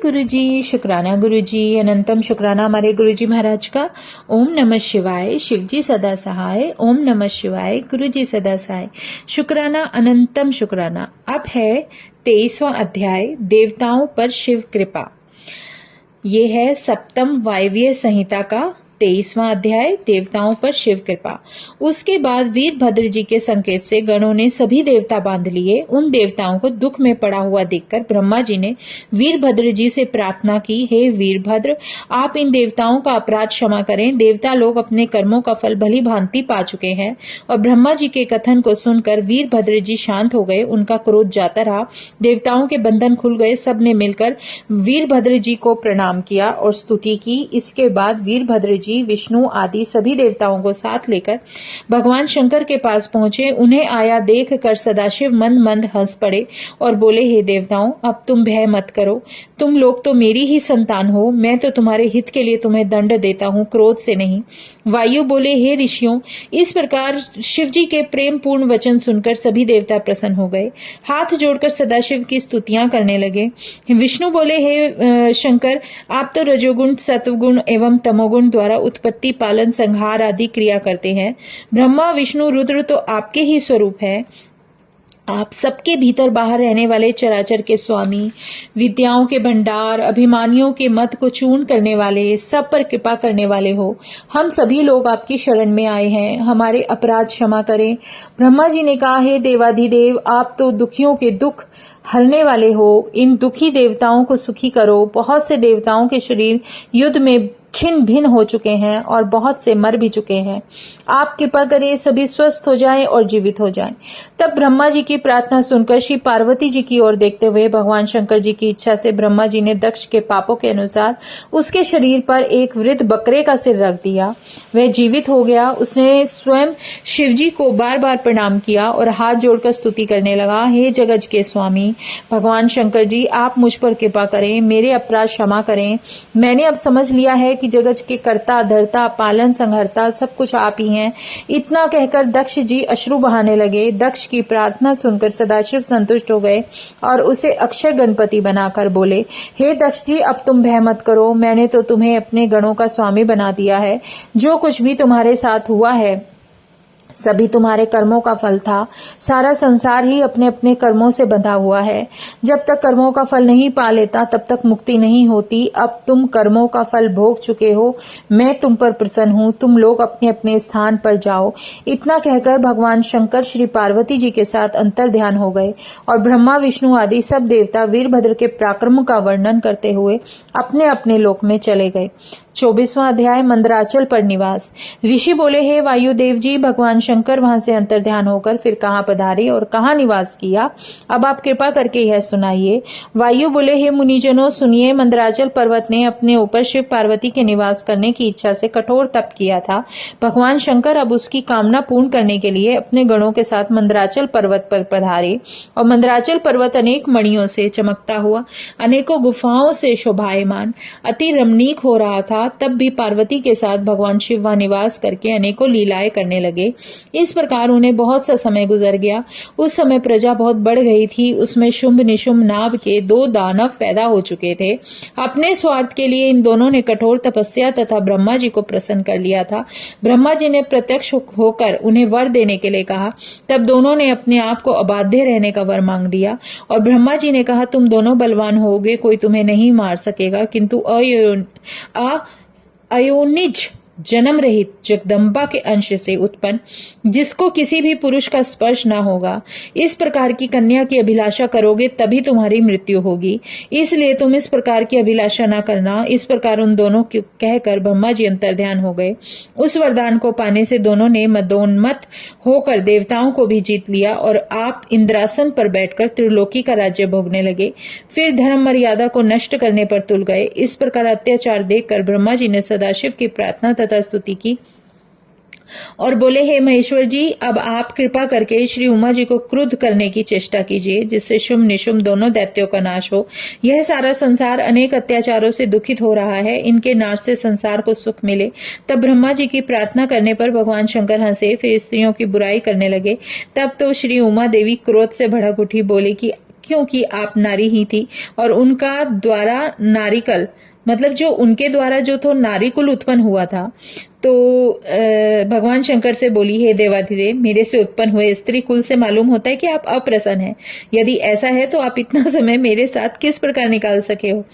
गुरुजी, शुक्राना गुरुजी, अनंतम शुक्राना हमारे गुरुजी महाराज का। ओम नमः शिवाय, शिवजी सदा सहाय। ओम नमः शिवाय, गुरुजी सदा सहाय। शुक्राना अनंतम शुक्राना। अब है 23वां अध्याय, देवताओं पर शिव कृपा। ये है सप्तम वायव्य संहिता का 23वां अध्याय, देवताओं पर शिव कृपा। उसके बाद वीरभद्र जी के संकेत से गणों ने सभी देवता बांध लिए। उन देवताओं को दुख में पड़ा हुआ देखकर ब्रह्मा जी ने वीरभद्र जी से प्रार्थना की, हे वीरभद्र, आप इन देवताओं का अपराध क्षमा करें। देवता लोग अपने कर्मों का फल भली भांति पा चुके हैं। और ब्रह्मा जी के कथन को सुनकर वीरभद्र जी शांत हो गए। उनका क्रोध जाता रहा। देवताओं के बंधन खुल गए। सबने मिलकर वीरभद्र जी को प्रणाम किया और स्तुति की। इसके बाद वीरभद्र जी विष्णु आदि सभी देवताओं को साथ लेकर भगवान शंकर के पास पहुंचे। उन्हें आया देख कर सदाशिव मंद मंद हंस पड़े और बोले, हे देवताओं, अब तुम भय मत करो। तुम लोग तो मेरी ही संतान हो। मैं तो तुम्हारे हित के लिए तुम्हें दंड देता हूं, क्रोध से नहीं। वायु बोले, हे ऋषियों। इस प्रकार शिव जी के प्रेम पूर्ण वचन सुनकर सभी देवता प्रसन्न हो गए। हाथ जोड़कर सदाशिव की स्तुतियां करने लगे। विष्णु बोले, हे शंकर, आप तो रजोगुण, सत्वगुण एवं तमोगुण द्वारा उत्पत्ति, पालन, संहार आदि क्रिया करते हैं। ब्रह्मा, विष्णु, रुद्र तो आपके ही स्वरूप है। आप सबके भीतर बाहर रहने वाले चराचर के स्वामी, विद्याओं के भंडार, अभिमानियों के मत को चूर्ण करने वाले, सब पर कृपा करने वाले हो। हम सभी लोग आपकी शरण में आए हैं, हमारे अपराध क्षमा करें। ब्रह्मा जी ने कहा, हे देवाधिदेव, आप तो दुखियों के दुख हरने वाले हो। इन दुखी देवताओं को सुखी करो। बहुत से देवताओं के शरीर युद्ध में छिन्न भिन्न हो चुके हैं और बहुत से मर भी चुके हैं। आप कृपा करें, सभी स्वस्थ हो जाएं और जीवित हो जाएं। तब ब्रह्मा जी की प्रार्थना सुनकर श्री पार्वती जी की ओर देखते हुए भगवान शंकर जी की इच्छा से ब्रह्मा जी ने दक्ष के पापों के अनुसार उसके शरीर पर एक वृद्ध बकरे का सिर रख दिया। वह जीवित हो गया। उसने स्वयं शिव जी को बार बार प्रणाम किया और हाथ जोड़कर स्तुति करने लगा, हे जगत के स्वामी भगवान शंकर जी, आप मुझ पर कृपा करें, मेरे अपराध क्षमा करें। मैंने अब समझ लिया है कि जगत के कर्ता, धर्ता, पालन, संहर्ता सब कुछ आप ही हैं। इतना कहकर दक्ष जी अश्रु बहाने लगे। दक्ष की प्रार्थना सुनकर सदाशिव संतुष्ट हो गए और उसे अक्षय गणपति बनाकर बोले, हे दक्ष जी, अब तुम भय मत करो। मैंने तो तुम्हें अपने गणों का स्वामी बना दिया है। जो कुछ भी तुम्हारे साथ हुआ है सभी तुम्हारे कर्मों का फल था। सारा संसार ही अपने अपने कर्मों से बंधा हुआ है। जब तक कर्मों का फल नहीं पा लेता तब तक मुक्ति नहीं होती। अब तुम कर्मों का फल भोग चुके हो। मैं तुम पर प्रसन्न हूँ। तुम लोग अपने अपने स्थान पर जाओ। इतना कहकर भगवान शंकर श्री पार्वती जी के साथ अंतर ध्यान हो गए और ब्रह्मा, विष्णु आदि सब देवता वीरभद्र के पराक्रम का वर्णन करते हुए अपने अपने लोक में चले गए। 24वां अध्याय, मंदराचल पर निवास। ऋषि बोले, हे वायुदेव जी, भगवान शंकर वहां से अंतर ध्यान होकर फिर कहां पधारे और कहां निवास किया, अब आप कृपा करके यह सुनाइए। वायु बोले, हे मुनिजनों, सुनिए। मंदराचल पर्वत ने अपने ऊपर शिव पार्वती के निवास करने की इच्छा से कठोर तप किया था। भगवान शंकर अब उसकी कामना पूर्ण करने के लिए अपने गणों के साथ मंदराचल पर्वत पर पधारे और मंदराचल पर्वत अनेक मणियों से चमकता हुआ, अनेकों गुफाओं से शोभायमान, अति रमणीक हो रहा था। तब भी पार्वती के साथ भगवान शिव वहां निवास करके अनेकों लीलाएं करने लगे। इस प्रकार उन्हें बहुत सा समय गुजर गया। उस समय प्रजा बहुत बढ़ गई थी। उसमें शुंभ निशुंभ नाभ के 2 दानव पैदा हो चुके थे। अपने स्वार्थ के लिए इन दोनों ने कठोर तपस्या तथा ब्रह्मा जी को प्रसन्न कर लिया था। ब्रह्मा जी ने प्रत्यक्ष होकर उन्हें वर देने के लिए कहा। तब दोनों ने अपने आप को अबाध्य रहने का वर मांग दिया और ब्रह्मा जी ने कहा, तुम दोनों बलवान होगे, कोई तुम्हें नहीं मार सकेगा, किंतु अयोनिज जन्म रहित जगदम्बा के अंश से उत्पन्न, जिसको किसी भी पुरुष का स्पर्श ना होगा, इस प्रकार की कन्या की अभिलाषा करोगे तभी तुम्हारी मृत्यु होगी। इसलिए तुम इस प्रकार की अभिलाषा ना करना। इस प्रकार उन दोनों को कहकर ब्रह्मा जी अंतर्ध्यान हो गए। उस वरदान को पाने से दोनों ने मदोन्मत्त होकर देवताओं को भी जीत लिया और आप इंद्रासन पर बैठकर त्रिलोकी का राज्य भोगने लगे। फिर धर्म मर्यादा को नष्ट करने पर तुल गए। इस प्रकार अत्याचार देखकर ब्रह्मा जी ने सदाशिव की प्रार्थना तथा स्तुति की और बोले, हे महेश्वर जी, अब आप कृपा करके श्री उमा जी को क्रुद्ध करने की चेष्टा कीजिए, जिससे शुंभ निशुंभ दोनों दैत्यों का नाश हो। यह सारा संसार अनेक अत्याचारों से दुखित हो रहा है। इनके नाश से संसार को सुख मिले। तब ब्रह्मा जी की प्रार्थना करने पर भगवान शंकर हंसे, फिर स्त्रियों की बुराई करने लगे। तब तो श्री उमा देवी क्रोध से भड़क उठी, बोली कि क्योंकि आप नारी ही थी और उनका द्वारा नारिकल मतलब जो उनके द्वारा जो तो नारिकुल उत्पन्न हुआ था। तो भगवान शंकर से बोली, हे देवाधिदेव, मेरे से उत्पन्न हुए स्त्री कुल से मालूम होता है कि आप अप्रसन्न हैं। यदि ऐसा है तो आप इतना समय मेरे साथ किस प्रकार निकाल सके हो?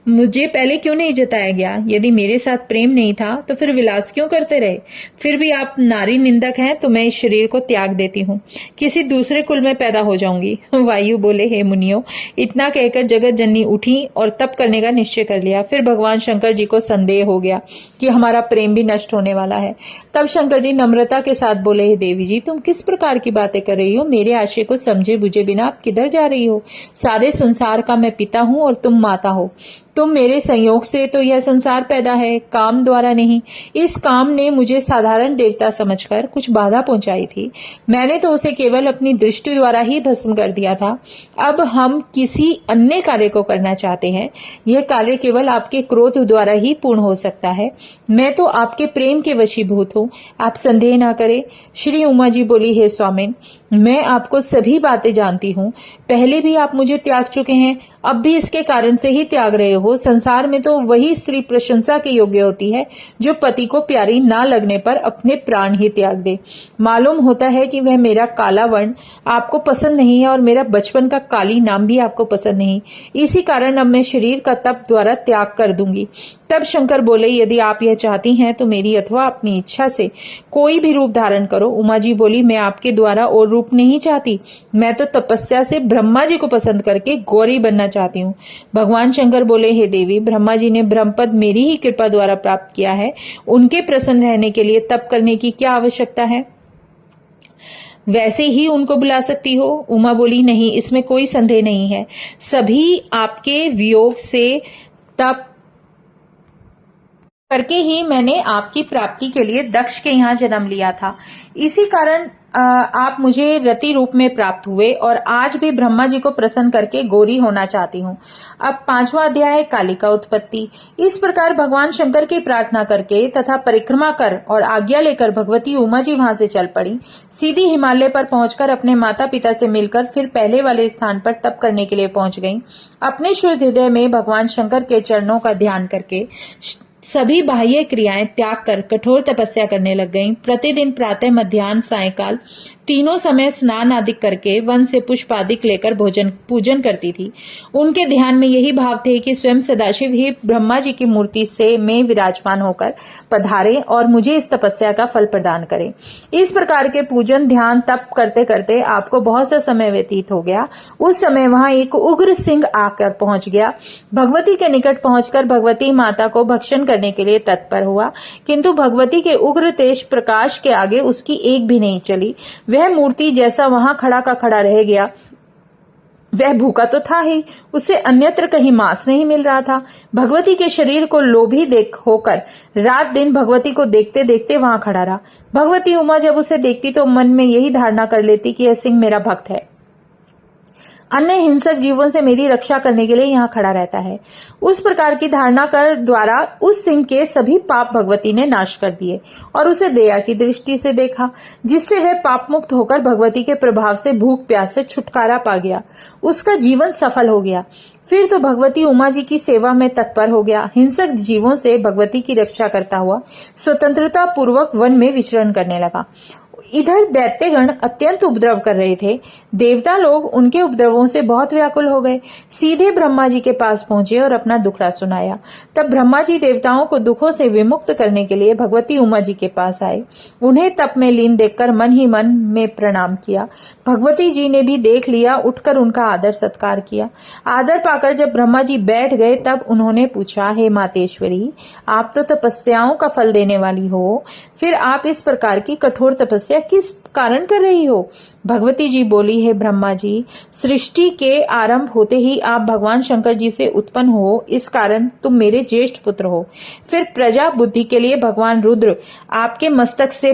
मुझे पहले क्यों नहीं जताया गया? यदि मेरे साथ प्रेम नहीं था तो फिर विलास क्यों करते रहे? फिर भी आप नारी निंदक हैं तो मैं इस शरीर को त्याग देती हूँ, किसी दूसरे कुल में पैदा हो जाऊंगी। वायु बोले, हे मुनियो, इतना कहकर जगत जननी उठी और तप करने का निश्चय कर लिया। फिर भगवान शंकर जी को संदेह हो गया कि हमारा प्रेम भी नष्ट होने वाला है। तब शंकर जी नम्रता के साथ बोले, हे देवी जी, तुम किस प्रकार की बातें कर रही हो? मेरे आशय को समझे बुझे बिना आप किधर जा रही हो? सारे संसार का मैं पिता हूं और तुम माता हो। तुम मेरे संयोग से तो यह संसार पैदा है, काम द्वारा नहीं। इस काम ने मुझे साधारण देवता समझकर कुछ बाधा पहुंचाई थी। मैंने तो उसे केवल अपनी दृष्टि द्वारा ही भस्म कर दिया था। अब हम किसी अन्य कार्य को करना चाहते हैं। यह कार्य केवल आपके क्रोध द्वारा ही पूर्ण हो सकता है। मैं तो आपके प्रेम के वशीभूत हूँ, आप संदेह ना करें। श्री उमा जी बोली, हे स्वामिन, मैं आपको सभी बातें जानती हूँ। पहले भी आप मुझे त्याग चुके हैं, अब भी इसके कारण से ही त्याग रहे हो। संसार में तो वही स्त्री प्रशंसा के योग्य होती है जो पति को प्यारी ना लगने पर अपने प्राण ही त्याग दे। मालूम होता है कि वह मेरा काला वर्ण आपको पसंद नहीं है और मेरा बचपन का काली नाम भी आपको पसंद नहीं। इसी कारण अब मैं शरीर का तप द्वारा त्याग कर दूंगी। तब शंकर बोले, यदि आप यह चाहती हैं तो मेरी अथवा अपनी इच्छा से कोई भी रूप धारण करो। उमा जी बोली, मैं आपके द्वारा और रूप नहीं चाहती। मैं तो तपस्या से ब्रह्मा जी को पसंद करके गौरी बनना चाहती हूँ। भगवान शंकर बोले, हे देवी, ब्रह्मा जी ने ब्रह्मपद मेरी ही कृपा द्वारा प्राप्त किया है। उनके प्रसन्न रहने के लिए तप करने की क्या आवश्यकता है? वैसे ही उनको बुला सकती हो। उमा बोली, नहीं, इसमें कोई संदेह नहीं है। सभी आपके वियोग से तप करके ही मैंने आपकी प्राप्ति के लिए दक्ष के यहाँ जन्म लिया था। इसी कारण आप मुझे रति रूप में प्राप्त हुए और आज भी ब्रह्मा जी को प्रसन्न करके गौरी होना चाहती हूँ। अब 5वां अध्याय है कालिका उत्पत्ति। इस प्रकार भगवान शंकर की प्रार्थना करके तथा परिक्रमा कर और आज्ञा लेकर भगवती उमा जी वहां से चल पड़ी। सीधी हिमालय पर पहुंचकर अपने माता पिता से मिलकर फिर पहले वाले स्थान पर तप करने के लिए पहुंच गई। अपने शुद्ध हृदय में भगवान शंकर के चरणों का ध्यान करके सभी बाह्य क्रियाएं त्याग कर कठोर तपस्या करने लग गईं। प्रतिदिन प्रातः, मध्याह्न, सायंकाल तीनों समय स्नान आदि करके वन से पुष्प आदि लेकर पूजन करती थी। उनके ध्यान में यही भाव थे कि स्वयं सदाशिव ही ब्रह्मा जी की मूर्ति से में विराजमान होकर पधारे और मुझे इस तपस्या का फल प्रदान करे। इस प्रकार के पूजन ध्यान तप करते करते आपको बहुत सा समय व्यतीत हो गया। उस समय वहां एक उग्र सिंह आकर पहुंच गया। भगवती के निकट पहुंचकर भगवती माता को भक्षण करने के लिए तत्पर हुआ, किंतु भगवती के उग्र तेज प्रकाश के आगे उसकी एक भी नहीं चली। वह मूर्ति जैसा वहां खड़ा का खड़ा रह गया। वह भूखा तो था ही, उसे अन्यत्र कहीं मांस नहीं मिल रहा था। भगवती के शरीर को लोभी देख होकर रात दिन भगवती को देखते देखते वहां खड़ा रहा। भगवती उमा जब उसे देखती तो मन में यही धारणा कर लेती कि यह सिंह मेरा भक्त है, अन्य हिंसक जीवों से मेरी रक्षा करने के लिए यहाँ खड़ा रहता है। उस प्रकार की धारणा कर द्वारा उस सिंह के सभी पाप भगवती ने नाश कर दिए और उसे दया की दृष्टि से देखा, जिससे वह पाप मुक्त होकर भगवती के प्रभाव से भूख प्यास से छुटकारा पा गया। उसका जीवन सफल हो गया। फिर तो भगवती उमा जी की सेवा में तत्पर हो गया। हिंसक जीवों से भगवती की रक्षा करता हुआ स्वतंत्रता पूर्वक वन में विचरण करने लगा। इधर दैत्यगण अत्यंत उपद्रव कर रहे थे। देवता लोग उनके उपद्रवों से बहुत व्याकुल हो गए। सीधे ब्रह्मा जी के पास पहुंचे और अपना दुखड़ा सुनाया। तब ब्रह्मा जी देवताओं को दुखों से विमुक्त करने के लिए भगवती उमा जी के पास आए। उन्हें तप में लीन देखकर मन ही मन में प्रणाम किया। भगवती जी ने भी देख लिया, उठकर उनका आदर सत्कार किया। आदर पाकर जब ब्रह्मा जी बैठ गए तब उन्होंने पूछा, हे मातेश्वरी, आप तो तपस्याओं का फल देने वाली हो, फिर आप इस प्रकार की कठोर तपस्या किस कारण कर रही हो? भगवती जी बोली, हे ब्रह्मा जी, सृष्टि के आरंभ होते ही आप भगवान शंकर जी से उत्पन्न हो, इस कारण तुम मेरे ज्येष्ठ पुत्र हो। फिर प्रजा बुद्धि के लिए भगवान रुद्र आपके मस्तक से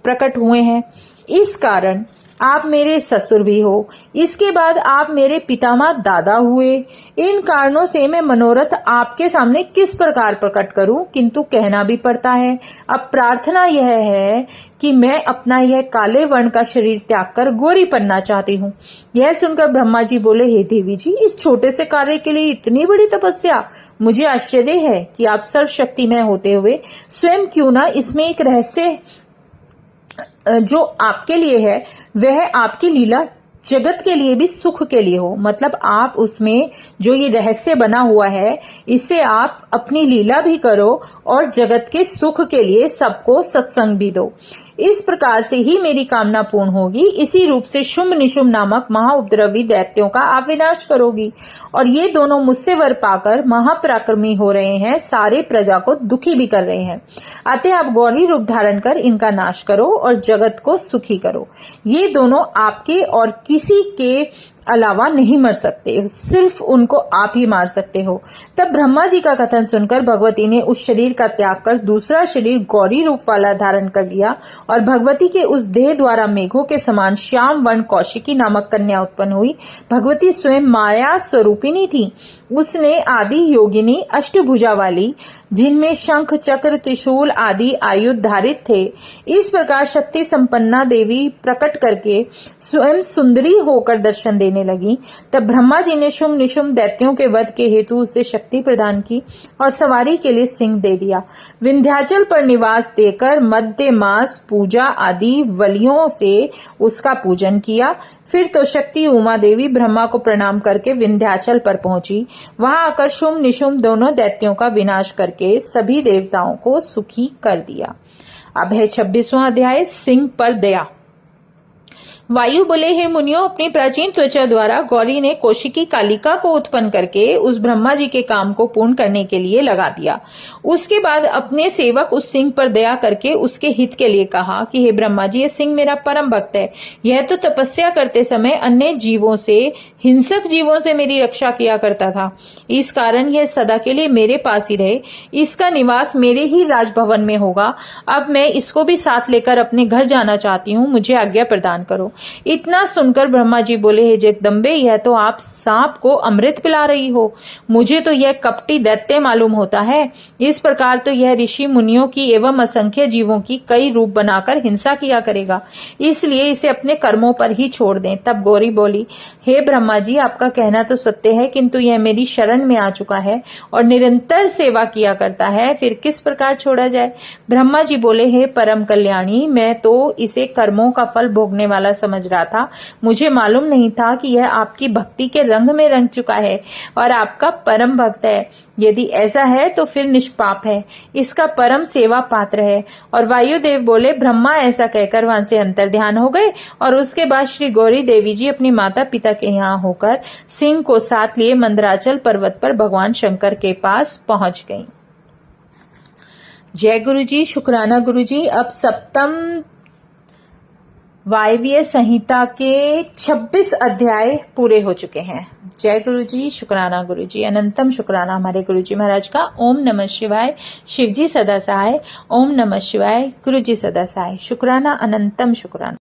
प्रकट हुए हैं, इस कारण आप मेरे ससुर भी हो, इसके बाद आप मेरे पितामह दादा हुए। इन कारणों से मैं मनोरथ आपके सामने किस प्रकार प्रकट करूं, किंतु कहना भी पड़ता है। अब प्रार्थना यह है कि मैं अपना यह काले वर्ण का शरीर त्याग कर गोरी बनना चाहती हूँ। यह सुनकर ब्रह्मा जी बोले, हे देवी जी, इस छोटे से कार्य के लिए इतनी बड़ी तपस्या? मुझे आश्चर्य है कि आप सर्वशक्तिमय होते हुए स्वयं क्यों ना इसमें एक रहस्य जो आपके लिए है वह आपकी लीला जगत के लिए भी सुख के लिए हो। मतलब आप उसमें जो ये रहस्य बना हुआ है इसे आप अपनी लीला भी करो और जगत के सुख के लिए सबको सत्संग भी दो। इस प्रकार से ही मेरी कामना पूर्ण होगी। इसी रूप से शुंभ निशुंभ नामक महाउपद्रवी दैत्यों का आप विनाश करोगी। और ये दोनों मुझसे वर पाकर महापराक्रमी हो रहे हैं, सारे प्रजा को दुखी भी कर रहे हैं। अतः आप गौरी रूप धारण कर इनका नाश करो और जगत को सुखी करो। ये दोनों आपके और किसी के अलावा नहीं मर सकते, सिर्फ उनको आप ही मार सकते हो। तब ब्रह्मा जी का कथन सुनकर भगवती ने उस शरीर का त्याग कर दूसरा शरीर गौरी रूप वाला धारण कर लिया और भगवती के उस देह द्वारा मेघों के समान श्याम वर्ण कौशिकी नामक कन्या उत्पन्न हुई। भगवती स्वयं माया स्वरूपिणी थी। उसने आदि योगिनी अष्टभुजा वाली, जिनमें शंख चक्र त्रिशूल आदि आयुध धारित थे। इस प्रकार शक्ति संपन्ना देवी प्रकट करके स्वयं सुंदरी होकर दर्शन देने लगी। तब ब्रह्मा जी ने शुंभ निशुंभ दैत्यों के वध के हेतु उसे शक्ति प्रदान की और सवारी के लिए सिंह दे दिया। विंध्याचल पर निवास देकर मध्य मास पूजा आदि वलियों से उसका पूजन किया। फिर तो शक्ति उमा देवी ब्रह्मा को प्रणाम करके विंध्याचल पर पहुंची। वहां आकर शुंभ निशुंभ दोनों दैत्यों का विनाश करके सभी देवताओं को सुखी कर दिया। अब है 26वां अध्याय, सिंह पर दया। वायु बोले, हे मुनियों, अपनी प्राचीन त्वचा द्वारा गौरी ने कौशिकी कालिका को उत्पन्न करके उस ब्रह्मा जी के काम को पूर्ण करने के लिए लगा दिया। उसके बाद अपने सेवक उस सिंह पर दया करके उसके हित के लिए कहा कि हे ब्रह्मा जी, यह सिंह मेरा परम भक्त है। यह तो तपस्या करते समय अन्य जीवों से, हिंसक जीवों से मेरी रक्षा किया करता था। इस कारण यह सदा के लिए मेरे पास ही रहे। इसका निवास मेरे ही राजभवन में होगा। अब मैं इसको भी साथ लेकर अपने घर जाना चाहती हूँ, मुझे आज्ञा प्रदान करो। इतना सुनकर ब्रह्मा जी बोले, हे जगदम्बे, यह तो आप सांप को अमृत पिला रही हो। मुझे तो यह कपटी दैत्य मालूम होता है। इस प्रकार तो यह ऋषि मुनियों की एवं असंख्य जीवों की कई रूप बनाकर हिंसा किया करेगा। इसलिए इसे अपने कर्मों पर ही छोड़ दें। तब गौरी बोली, हे ब्रह्मा जी, आपका कहना तो सत्य है, किंतु यह मेरी शरण में आ चुका है और निरंतर सेवा किया करता है, फिर किस प्रकार छोड़ा जाए। ब्रह्मा जी बोले, हे परम कल्याणी, मैं तो इसे कर्मों का फल भोगने वाला समझ रहा था। मुझे मालूम नहीं था कि यह आपकी भक्ति के रंग में रंग चुका है और आपका परम भक्त है। यदि ऐसा है तो फिर निष्पाप है, इसका परम सेवा पात्र है। और वायुदेव बोले, ब्रह्मा ऐसा कहकर वहां से अंतर ध्यान हो गए। और उसके बाद श्री गौरी देवी जी अपनी माता पिता के यहाँ होकर सिंह को साथ लिए मंदराचल पर्वत पर भगवान शंकर के पास पहुंच गईं। जय गुरु जी, शुक्राना गुरु जी। अब सप्तम वायव्य संहिता के 26 अध्याय पूरे हो चुके हैं। जय गुरु जी, शुक्राना गुरु जी, अनंतम शुक्राना हमारे गुरु जी महाराज का। ओम नमः शिवाय। शिव जी सदा सहाय। ओम नमः शिवाय। गुरु जी सदा सहाय। शुक्राना, अनंतम शुक्राना।